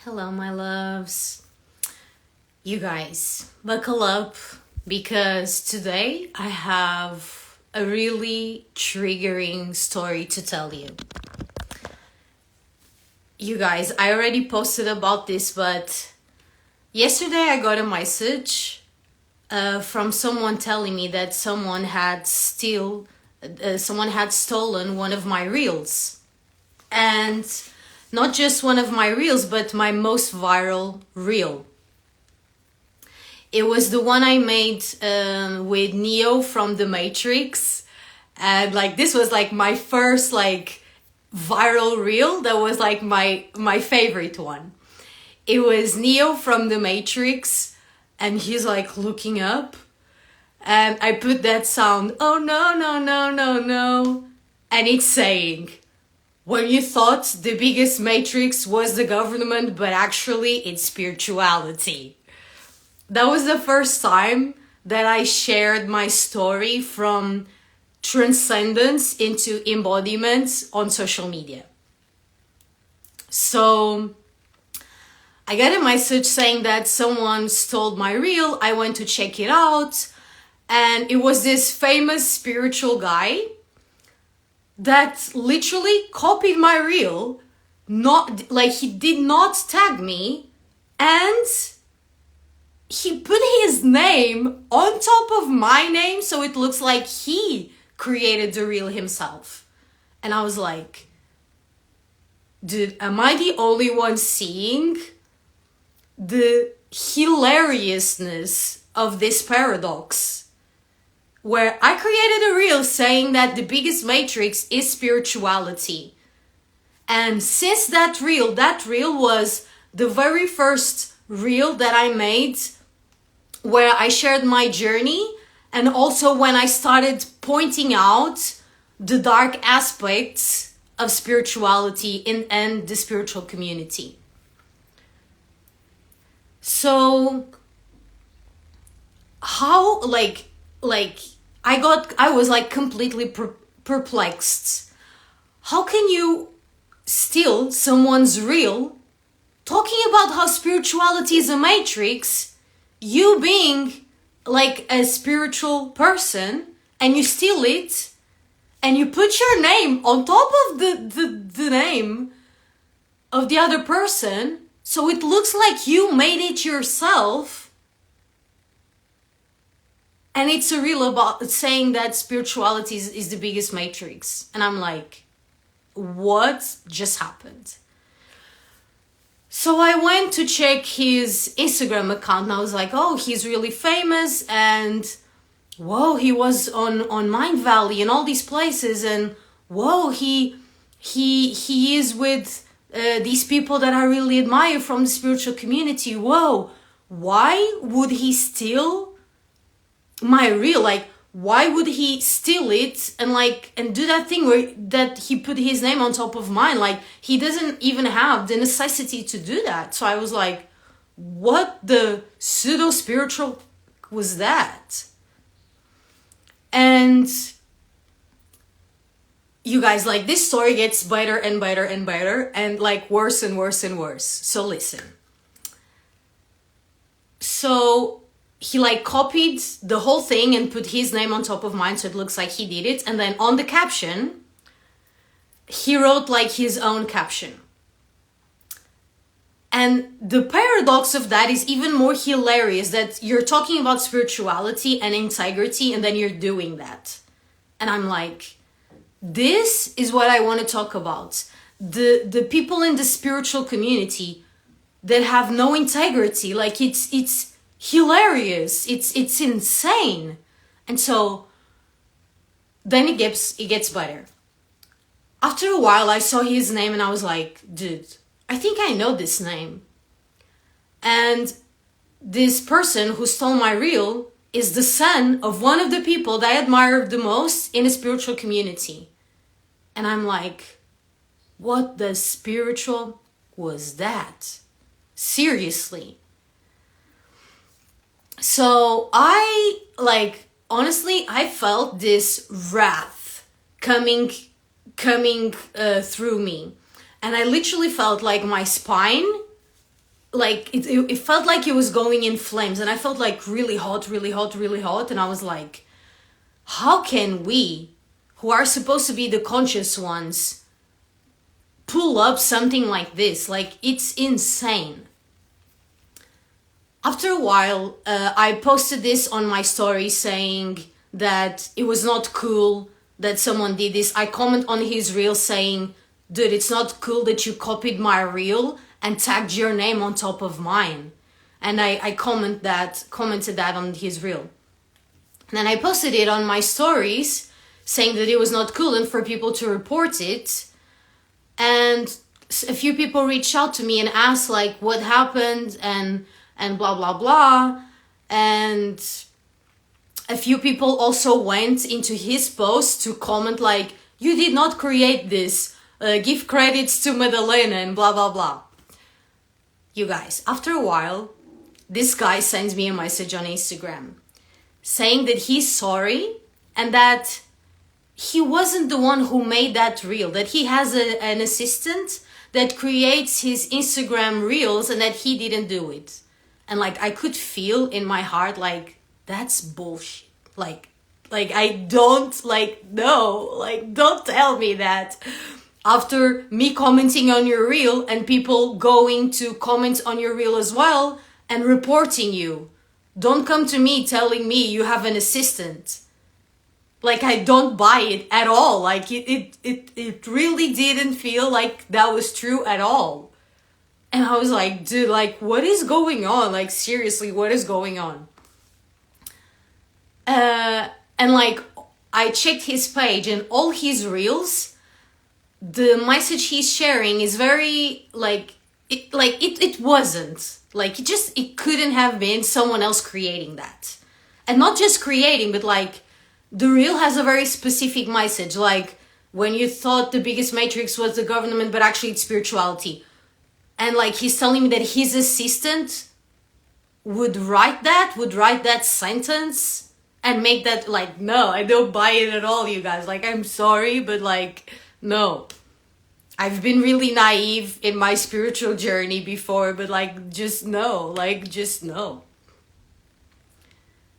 Hello, my loves. You guys, buckle up because today I have a really triggering story to tell you. You guys, I already posted about this, but yesterday I got a message from someone telling me that someone had stolen one of my reels. And not just one of my reels, but my most viral reel. It was the one I made with Neo from The Matrix. And this was my first viral reel that was my favorite one. It was Neo from The Matrix and he's looking up. And I put that sound, oh no, no, no, no, no. And it's saying, when you thought the biggest matrix was the government, but actually it's spirituality. That was the first time that I shared my story from transcendence into embodiment on social media. So I got a message saying that someone stole my reel. I went to check it out. And it was this famous spiritual guy that literally copied my reel. He did not tag me, and he put his name on top of my name so it looks like he created the reel himself. And I was like, dude, am I the only one seeing the hilariousness of this paradox? Where I created a reel saying that the biggest matrix is spirituality. And since that reel was the very first reel that I made where I shared my journey, and also when I started pointing out the dark aspects of spirituality and the spiritual community. So how I was completely perplexed. How can you steal someone's reel talking about how spirituality is a matrix, you being a spiritual person, and you steal it and you put your name on top of the name of the other person so it looks like you made it yourself? And it's a reel about saying that spirituality is the biggest matrix. And I'm like, what just happened? So I went to check his Instagram account and I was like, oh, he's really famous. And whoa, he was on Mind Valley and all these places. And whoa, he is with these people that I really admire from the spiritual community. Whoa, why would he steal my reel? Why would he steal it and do that thing that he put his name on top of mine? He doesn't even have the necessity to do that. So I was like, what the pseudo spiritual was that? And you guys, this story gets better and better and better and worse and worse and worse. So listen. So he copied the whole thing and put his name on top of mine so it looks like he did it. And then on the caption, he wrote his own caption. And the paradox of that is even more hilarious, that you're talking about spirituality and integrity and then you're doing that. And I'm like, this is what I want to talk about. The people in the spiritual community that have no integrity. It's hilarious. It's insane. And so then it gets better. After a while I saw his name and I was like, dude, I think I know this name. And this person who stole my reel is the son of one of the people that I admire the most in the spiritual community. And I'm like, what the spiritual was that? Seriously. So I honestly, I felt this wrath coming through me. And I literally felt like my spine it felt like it was going in flames, and I felt like really hot, really hot, really hot. And I was like, how can we, who are supposed to be the conscious ones, pull up something like this? Like, it's insane. After a while, I posted this on my story saying that it was not cool that someone did this. I comment on his reel saying, dude, it's not cool that you copied my reel and tagged your name on top of mine. And I commented that on his reel. And then I posted it on my stories saying that it was not cool and for people to report it. And a few people reached out to me and asked like what happened and blah, blah, blah. And a few people also went into his post to comment like, you did not create this. Give credits to Madalena and blah, blah, blah. You guys, after a while, this guy sends me a message on Instagram saying that he's sorry and that he wasn't the one who made that reel, that he has an assistant that creates his Instagram reels and that he didn't do it. And like, I could feel in my heart, like, that's bullshit. Like I don't, like, no, like, don't tell me that. After me commenting on your reel and people going to comment on your reel as well and reporting you. Don't come to me telling me you have an assistant. Like, I don't buy it at all. Like, it really didn't feel like that was true at all. And I was like, dude, like, what is going on? Like, seriously, what is going on? And like, I checked his page and all his reels, the message he's sharing is very it wasn't like, it couldn't have been someone else creating that. And not just creating, but like, the reel has a very specific message, like when you thought the biggest matrix was the government, but actually it's spirituality. And like, he's telling me that his assistant would write that sentence and make that, like, no, I don't buy it at all, you guys. Like, I'm sorry, but like, no. I've been really naive in my spiritual journey before, but like, just no.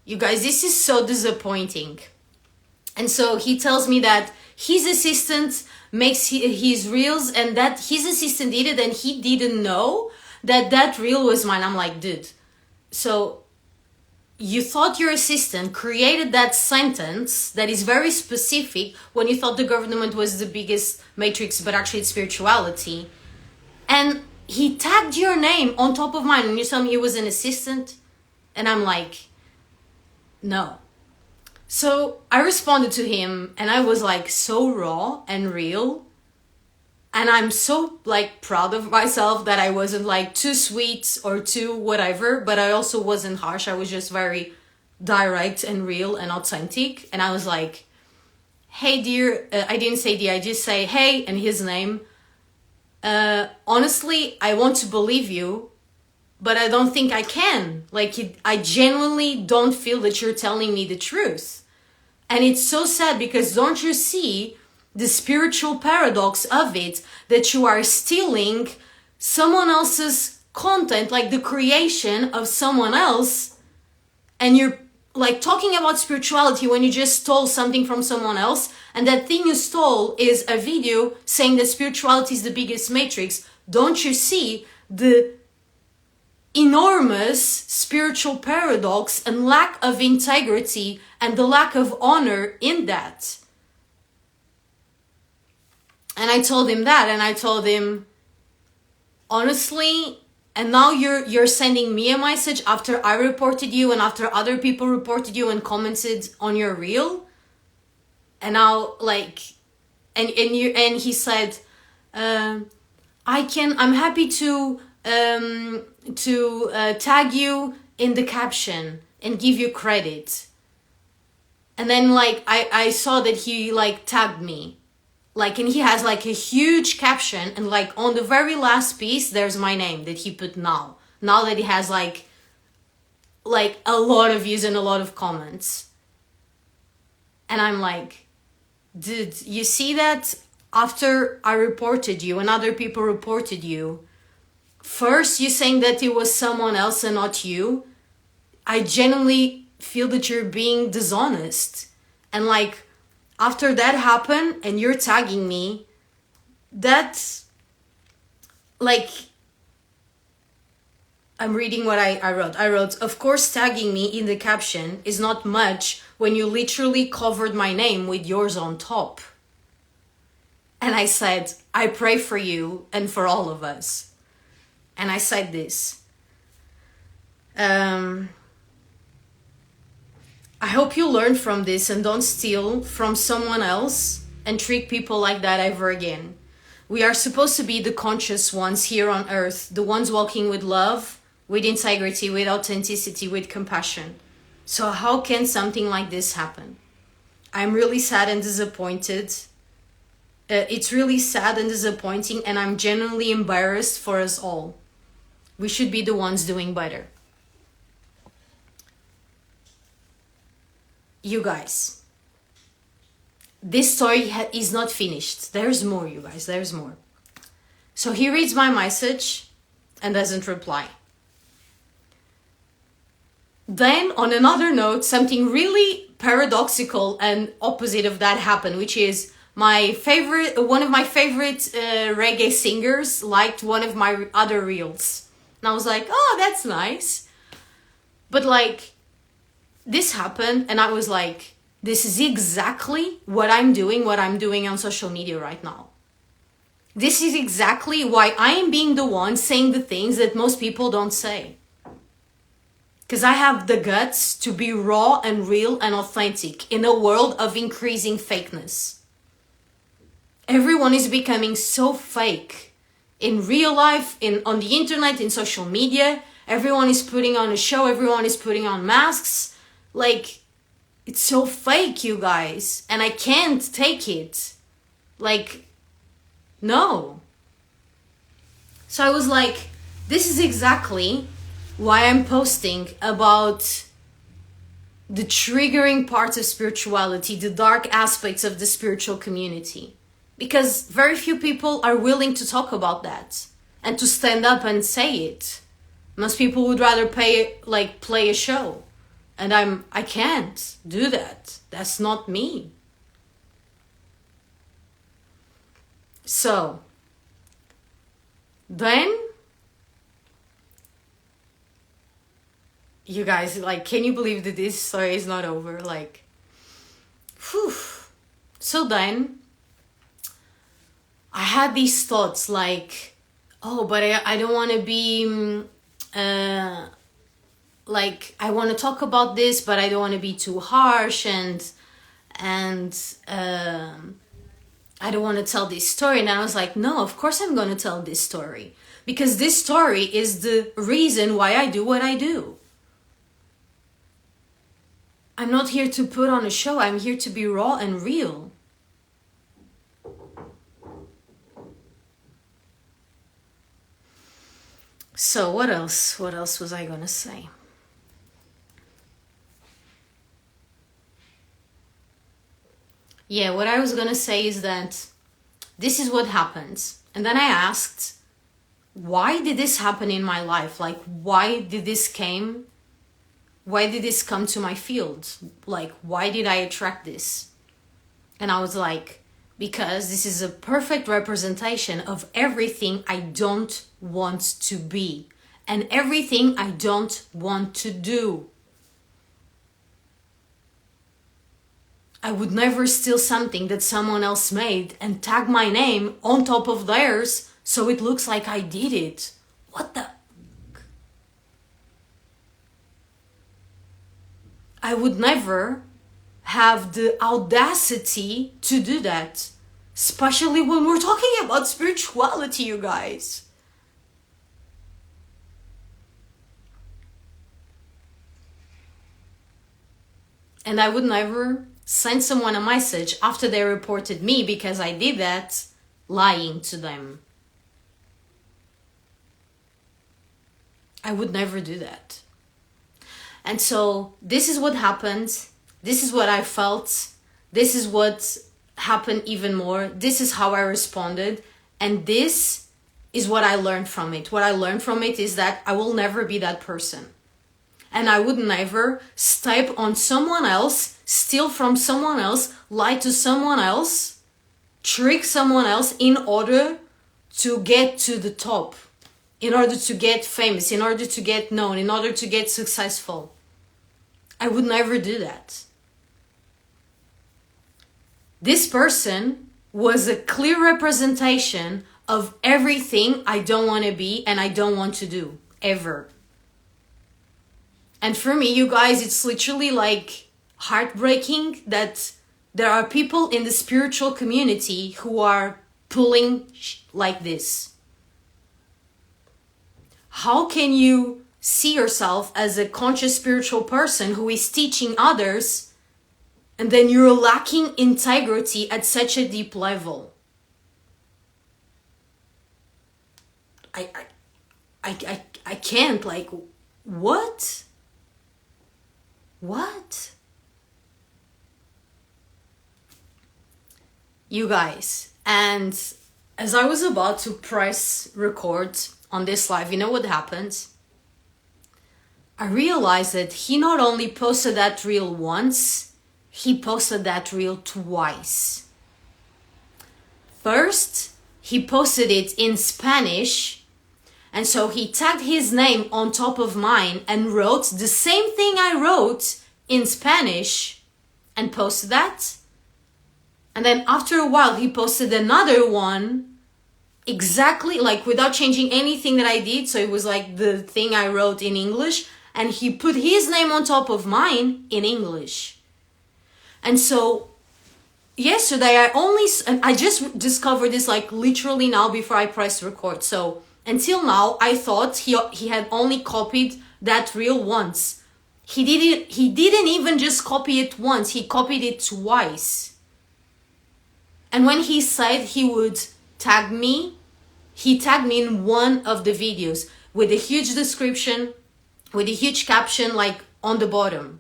You guys, this is so disappointing. And so he tells me that his assistant makes his reels and that his assistant did it and he didn't know that that reel was mine. I'm like, dude, so you thought your assistant created that sentence that is very specific when you thought the government was the biggest matrix, but actually it's spirituality. And he tagged your name on top of mine and you tell me it was an assistant? And I'm like, no. So I responded to him and I was like so raw and real. And I'm so like proud of myself that I wasn't like too sweet or too whatever, but I also wasn't harsh. I was just very direct and real and authentic. And I was like, hey dear, I didn't say dear, I just say hey and his name. Honestly, I want to believe you, but I don't think I can. Like, I genuinely don't feel that you're telling me the truth. And it's so sad because don't you see the spiritual paradox of it, that you are stealing someone else's content, like the creation of someone else, and you're like talking about spirituality when you just stole something from someone else, and that thing you stole is a video saying that spirituality is the biggest matrix. Don't you see the enormous spiritual paradox and lack of integrity and the lack of honor in that? And I told him that, and I told him, honestly, and now you're sending me a message after I reported you and after other people reported you and commented on your reel. And now, like, and he said, I'm happy to tag you in the caption and give you credit. And then like I saw that he like tagged me. Like, and he has like a huge caption, and like on the very last piece there's my name that he put now that he has like a lot of views and a lot of comments. And I'm like, dude, you see that after I reported you and other people reported you, first you saying that it was someone else and not you, I genuinely feel that you're being dishonest. And like, after that happened and you're tagging me, that's like, I'm reading what I wrote. I wrote, of course, tagging me in the caption is not much when you literally covered my name with yours on top. And I said, I pray for you and for all of us. And I said this. I hope you learn from this and don't steal from someone else and treat people like that ever again. We are supposed to be the conscious ones here on earth, the ones walking with love, with integrity, with authenticity, with compassion. So how can something like this happen? I'm really sad and disappointed. It's really sad and disappointing, and I'm genuinely embarrassed for us all. We should be the ones doing better. You guys, this story is not finished. There's more, you guys, there's more. So he reads my message and doesn't reply. Then, on another note, something really paradoxical and opposite of that happened, which is one of my favorite reggae singers liked one of my other reels. And I was like, oh, that's nice. But like, this happened and I was like, this is exactly what I'm doing on social media right now. This is exactly why I am being the one saying the things that most people don't say. Because I have the guts to be raw and real and authentic in a world of increasing fakeness. Everyone is becoming so fake. In real life, on the internet, in social media, everyone is putting on a show, everyone is putting on masks. Like, it's so fake, you guys. And I can't take it. Like, no. So I was like, this is exactly why I'm posting about the triggering parts of spirituality, the dark aspects of the spiritual community. Because very few people are willing to talk about that and to stand up and say it. Most people would rather play a show. And I can't do that. That's not me. So, then, you guys, like, can you believe that this story is not over? Like, whew. So then, I had these thoughts like, oh, but I don't want to be, like, I want to talk about this, but I don't want to be too harsh, and I don't want to tell this story. And I was like, no, of course I'm going to tell this story, because this story is the reason why I do what I do. I'm not here to put on a show. I'm here to be raw and real. So what else? What else was I gonna say? Yeah, what I was gonna say is that this is what happens. And then I asked, why did this happen in my life? Like, why did this come to my field? Like, why did I attract this? And I was like, because this is a perfect representation of everything I don't want to be and everything I don't want to do. I would never steal something that someone else made and tag my name on top of theirs so it looks like I did it. What the? I would never have the audacity to do that, especially when we're talking about spirituality, you guys. And I would never send someone a message after they reported me because I did that, lying to them. I would never do that. And so this is what happened. This is what I felt. This is what happened even more. This is how I responded. And this is what I learned from it. What I learned from it is that I will never be that person. And I would never step on someone else, steal from someone else, lie to someone else, trick someone else in order to get to the top, in order to get famous, in order to get known, in order to get successful. I would never do that. This person was a clear representation of everything I don't want to be and I don't want to do, ever. And for me, you guys, it's literally like heartbreaking that there are people in the spiritual community who are pulling like this. How can you see yourself as a conscious spiritual person who is teaching others, and then you're lacking integrity at such a deep level? I can't, like, what? What? You guys, and as I was about to press record on this live, you know what happened? I realized that he not only posted that reel once, he posted that reel twice. First, he posted it in Spanish, and so he tagged his name on top of mine and wrote the same thing I wrote in Spanish and posted that. And then after a while, he posted another one exactly like without changing anything that I did. So it was like the thing I wrote in English, and he put his name on top of mine in English. And so yesterday I just discovered this like literally now before I pressed record. So until now, I thought he had only copied that reel once. He didn't even just copy it once, he copied it twice. And when he said he would tag me, he tagged me in one of the videos with a huge description, with a huge caption like on the bottom.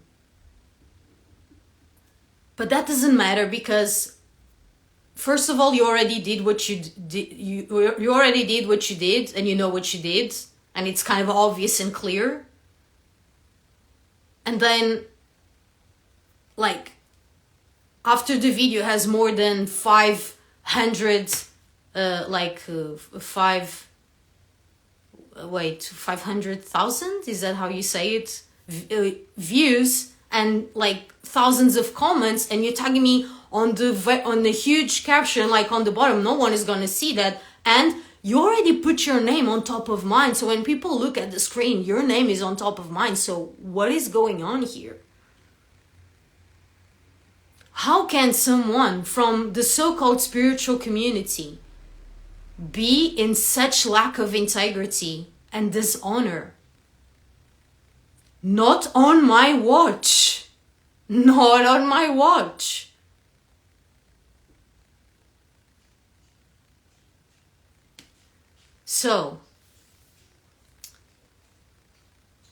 But that doesn't matter because first of all, you already did what you did. You already did what you did, and you know what you did, and it's kind of obvious and clear. And then, like, after the video has more than 500, 500,000? Is that how you say it? Views and like thousands of comments, and you're tagging me on the huge caption like on the bottom. No one is gonna see that, and you already put your name on top of mine. So when people look at the screen, your name is on top of mine. So what is going on here? How can someone from the so-called spiritual community be in such lack of integrity and dishonor? Not on my watch. Not on my watch. So,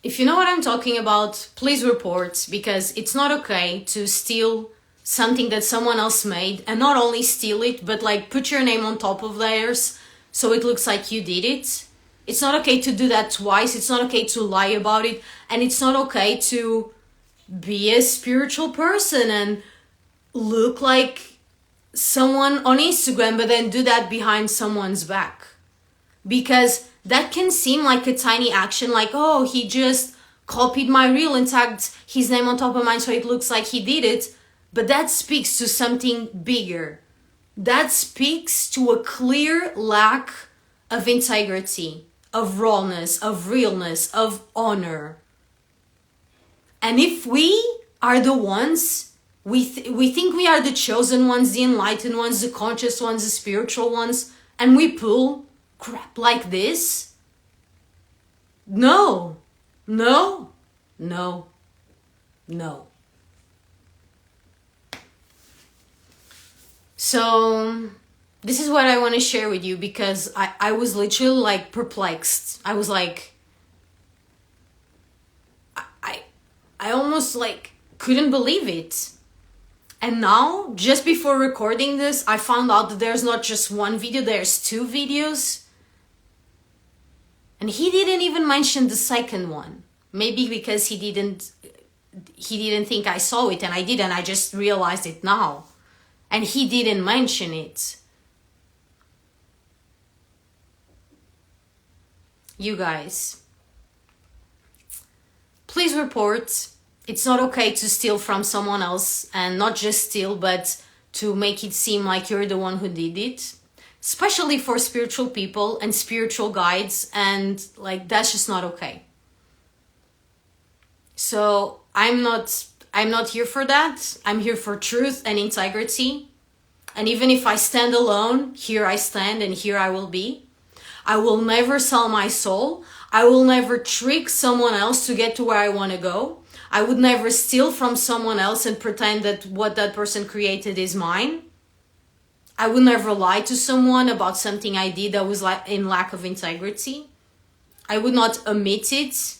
if you know what I'm talking about, please report, because it's not okay to steal something that someone else made, and not only steal it, but like put your name on top of theirs so it looks like you did it. It's not okay to do that twice. It's not okay to lie about it, and it's not okay to be a spiritual person and look like someone on Instagram but then do that behind someone's back. Because that can seem like a tiny action, like, oh, he just copied my reel and tagged his name on top of mine so it looks like he did it. But that speaks to something bigger. That speaks to a clear lack of integrity, of rawness, of realness, of honor. And if we are the ones, we think we are the chosen ones, the enlightened ones, the conscious ones, the spiritual ones, and we pull crap like this? No, no, no, no. So this is what I want to share with you, because I was literally like perplexed. I was like, I almost like couldn't believe it. And now, just before recording this, I found out that there's not just one video, there's two videos. And he didn't even mention the second one. Maybe because he didn't think I saw it, and I didn't. I just realized it now. And he didn't mention it. You guys, please report. It's not okay to steal from someone else, and not just steal, but to make it seem like you're the one who did it, especially for spiritual people and spiritual guides, and like that's just not okay. So I'm not here for that. I'm here for truth and integrity. And even if I stand alone, here I stand and here I will be. I will never sell my soul. I will never trick someone else to get to where I want to go. I would never steal from someone else and pretend that what that person created is mine. I would never lie to someone about something I did that was in lack of integrity. I would not omit it.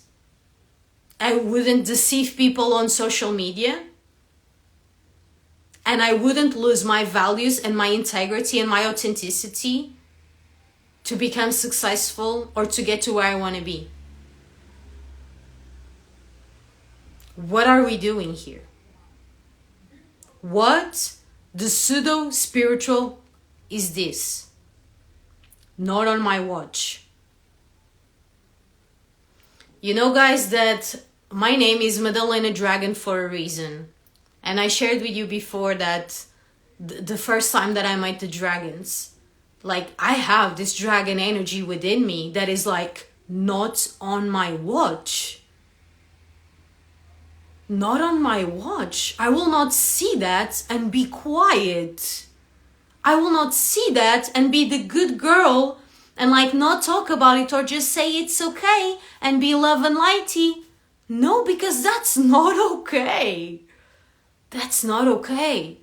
I wouldn't deceive people on social media. And I wouldn't lose my values and my integrity and my authenticity to become successful or to get to where I want to be. What are we doing here? What the pseudo-spiritual is this? Not on my watch. You know, guys, that my name is Madalena Dragon for a reason. And I shared with you before that the first time that I met the dragons, like I have this dragon energy within me that is like not on my watch. Not on my watch. I will not see that and be quiet. I will not see that and be the good girl and like not talk about it or just say it's okay and be love and lighty. No, because that's not okay. That's not okay.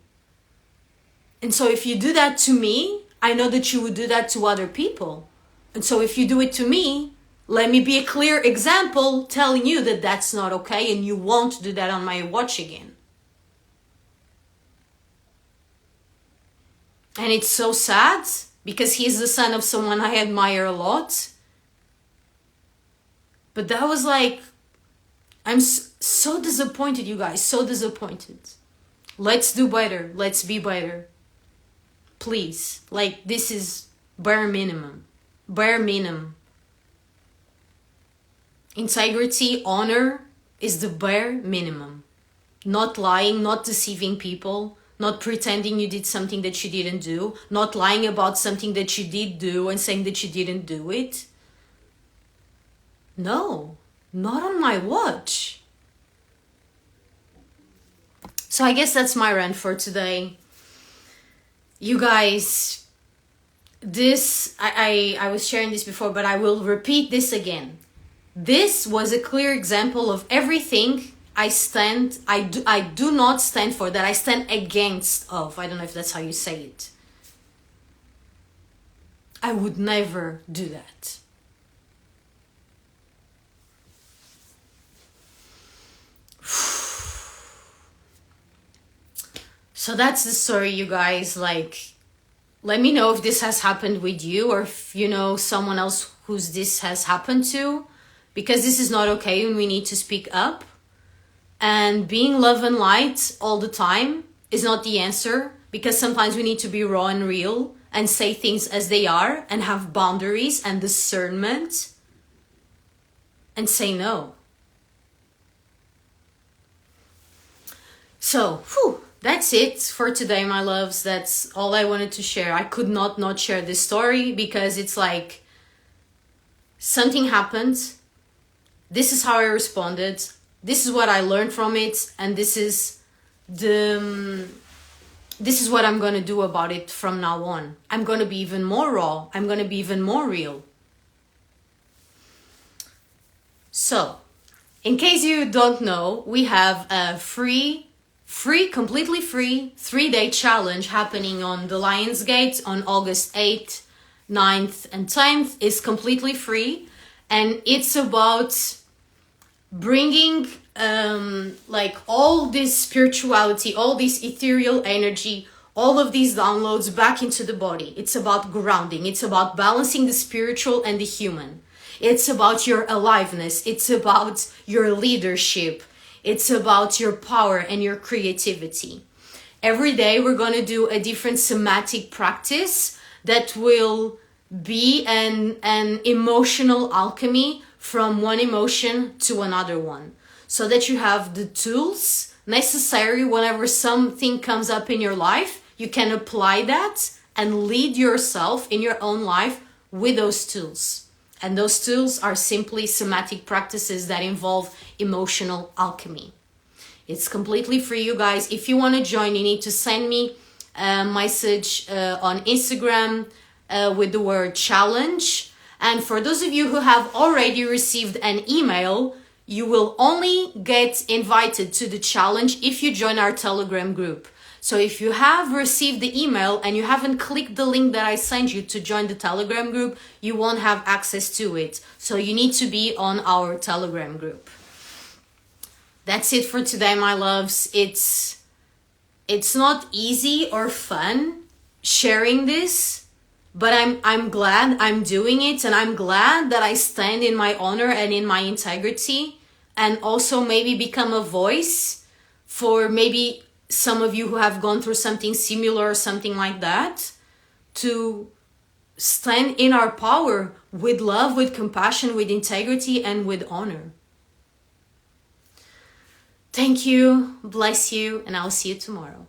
And so if you do that to me, I know that you would do that to other people. And so if you do it to me, let me be a clear example telling you that that's not okay and you won't do that on my watch again. And it's so sad because he's the son of someone I admire a lot. But that was like, I'm so disappointed, you guys, so disappointed. Let's do better. Let's be better. Please. Like, this is bare minimum. Bare minimum. Integrity, honor is the bare minimum. Not lying, not deceiving people, not pretending you did something that you didn't do, not lying about something that you did do and saying that you didn't do it. No, not on my watch. So I guess that's my rant for today. You guys, this, I was sharing this before, but I will repeat this again. This was a clear example of everything I do not stand for, that I stand against of. I don't know if that's how you say it. I would never do that. So that's the story, you guys. Like, let me know if this has happened with you or if you know someone else whose this has happened to, because this is not okay and we need to speak up. And being love and light all the time is not the answer, because sometimes we need to be raw and real and say things as they are and have boundaries and discernment and say no. So, that's it for today, my loves. That's all I wanted to share. I could not share this story because it's like something happened. This is how I responded. This is what I learned from it, and this is what I'm going to do about it from now on. I'm going to be even more raw. I'm going to be even more real. So, in case you don't know, we have a completely free 3-day challenge happening on the Lionsgate on August 8th, 9th, and 10th. It's completely free, and it's about bringing like all this spirituality, all this ethereal energy, all of these downloads back into the body. It's about grounding. It's about balancing the spiritual and the human. It's about your aliveness. It's about your leadership. It's about your power and your creativity. Every day we're going to do a different somatic practice that will be an emotional alchemy from one emotion to another one, so that you have the tools necessary whenever something comes up in your life. You can apply that and lead yourself in your own life with those tools. And those tools are simply somatic practices that involve emotional alchemy. It's completely free, you guys. If you want to join, you need to send me a message on Instagram with the word challenge. And for those of you who have already received an email, you will only get invited to the challenge if you join our Telegram group. So if you have received the email and you haven't clicked the link that I sent you to join the Telegram group, you won't have access to it. So you need to be on our Telegram group. That's it for today, my loves. It's not easy or fun sharing this, but I'm glad I'm doing it, and I'm glad that I stand in my honor and in my integrity, and also maybe become a voice for maybe some of you who have gone through something similar or something like that, to stand in our power with love, with compassion, with integrity, and with honor. Thank you, bless you, and I'll see you tomorrow.